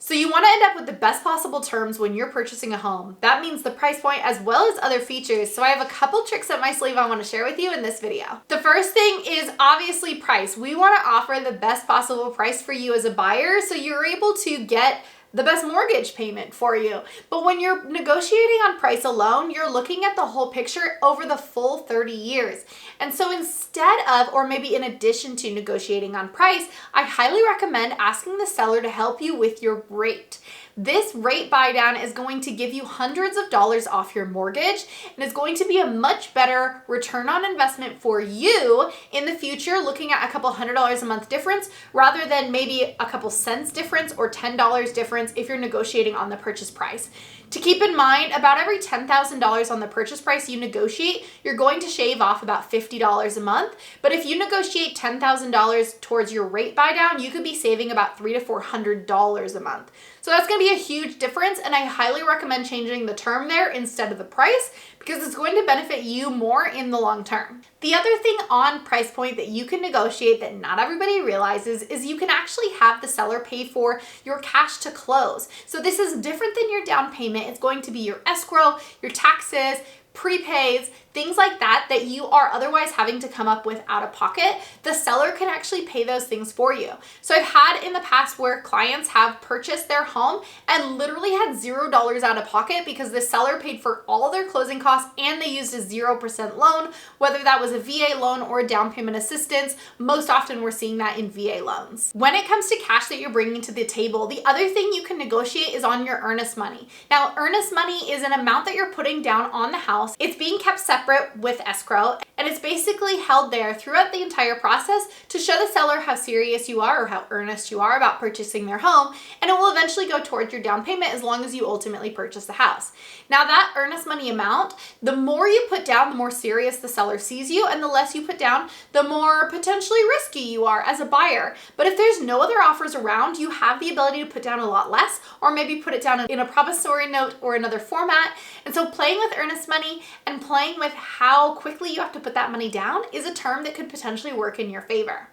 So you want to end up with the best possible terms when you're purchasing a home. That means the price point as well as other features. So I have a couple tricks up my sleeve I want to share with you in this video. The first thing is obviously price. We want to offer the best possible price for you as a buyer so you're able to get the best mortgage payment for you. But when you're negotiating on price alone, you're looking at the whole picture over the full 30 years. And so instead of, or maybe in addition to negotiating on price, I highly recommend asking the seller to help you with your rate. This rate buy down is going to give you hundreds of dollars off your mortgage and is going to be a much better return on investment for you in the future, looking at a couple $100 a month difference rather than maybe a couple cents difference or $10 difference if you're negotiating on the purchase price. To keep in mind, about every $10,000 on the purchase price you negotiate, you're going to shave off about $50 a month. But if you negotiate $10,000 towards your rate buy down, you could be saving about $300 to $400 a month. So that's going to be a huge difference, and I highly recommend changing the term there instead of the price because it's going to benefit you more in the long term. The other thing on price point that you can negotiate that not everybody realizes is you can actually have the seller pay for your cash to close. So this is different than your down payment. It's going to be your escrow, your taxes, prepays, things like that that you are otherwise having to come up with out of pocket. The seller can actually pay those things for you. So I've had in the past where clients have purchased their home and literally had $0 out of pocket because the seller paid for all their closing costs and they used a 0% loan, whether that was a VA loan or a down payment assistance. Most often we're seeing that in VA loans. When it comes to cash that you're bringing to the table, the other thing you can negotiate is on your earnest money. Now, earnest money is an amount that you're putting down on the house. It's being kept separate with escrow, and it's basically held there throughout the entire process to show the seller how serious you are or how earnest you are about purchasing their home, and it will eventually go towards your down payment as long as you ultimately purchase the house. Now that earnest money amount, the more you put down, the more serious the seller sees you, and the less you put down, the more potentially risky you are as a buyer. But if there's no other offers around, you have the ability to put down a lot less, or maybe put it down in a promissory note or another format. And so playing with earnest money and playing with how quickly you have to put that money down is a term that could potentially work in your favor.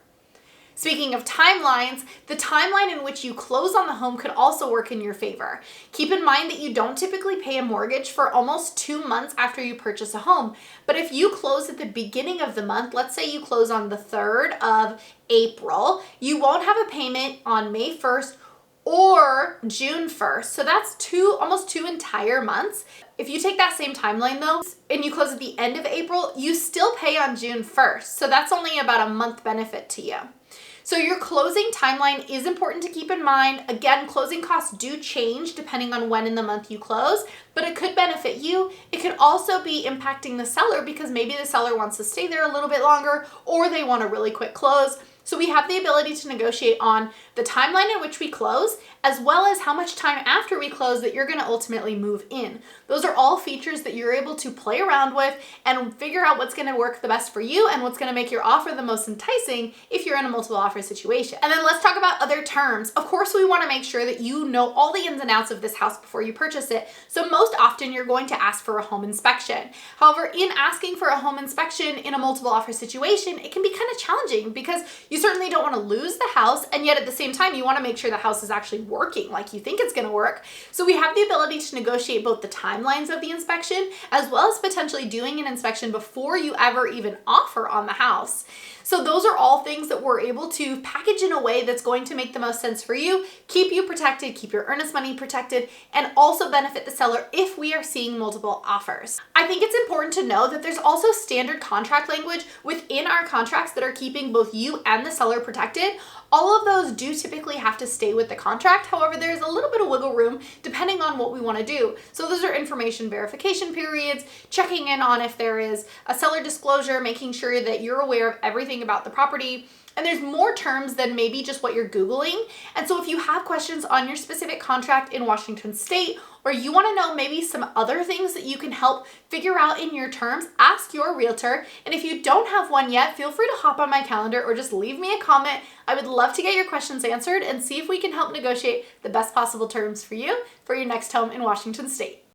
Speaking of timelines, the timeline in which you close on the home could also work in your favor. Keep in mind that you don't typically pay a mortgage for almost 2 months after you purchase a home. But if you close at the beginning of the month, let's say you close on the 3rd of April, you won't have a payment on May 1st or June 1st. So that's almost two entire months. If you take that same timeline though, and you close at the end of April, you still pay on June 1st. So that's only about a month benefit to you. So your closing timeline is important to keep in mind. Again, closing costs do change depending on when in the month you close, but it could benefit you. It could also be impacting the seller because maybe the seller wants to stay there a little bit longer or they want a really quick close. So we have the ability to negotiate on the timeline in which we close, as well as how much time after we close that you're going to ultimately move in. Those are all features that you're able to play around with and figure out what's going to work the best for you and what's going to make your offer the most enticing if you're in a multiple offer situation. And then let's talk about other terms. Of course, we want to make sure that you know all the ins and outs of this house before you purchase it. So most often you're going to ask for a home inspection. However, in asking for a home inspection in a multiple offer situation, it can be kind of challenging because you certainly don't want to lose the house, and yet at the same time, you want to make sure the house is actually working like you think it's going to work. So we have the ability to negotiate both the timelines of the inspection as well as potentially doing an inspection before you ever even offer on the house. So those are all things that we're able to package in a way that's going to make the most sense for you, keep you protected, keep your earnest money protected, and also benefit the seller if we are seeing multiple offers. I think it's important to know that there's also standard contract language within our contracts that are keeping both you and the seller protected. All of those do typically have to stay with the contract. However, there's a little bit of wiggle room depending on what we want to do. So those are information verification periods, checking in on if there is a seller disclosure, making sure that you're aware of everything about the property. And there's more terms than maybe just what you're Googling. And so if you have questions on your specific contract in Washington State, or you want to know maybe some other things that you can help figure out in your terms, ask your realtor. And if you don't have one yet, feel free to hop on my calendar or just leave me a comment. I would love to get your questions answered and see if we can help negotiate the best possible terms for you for your next home in Washington State.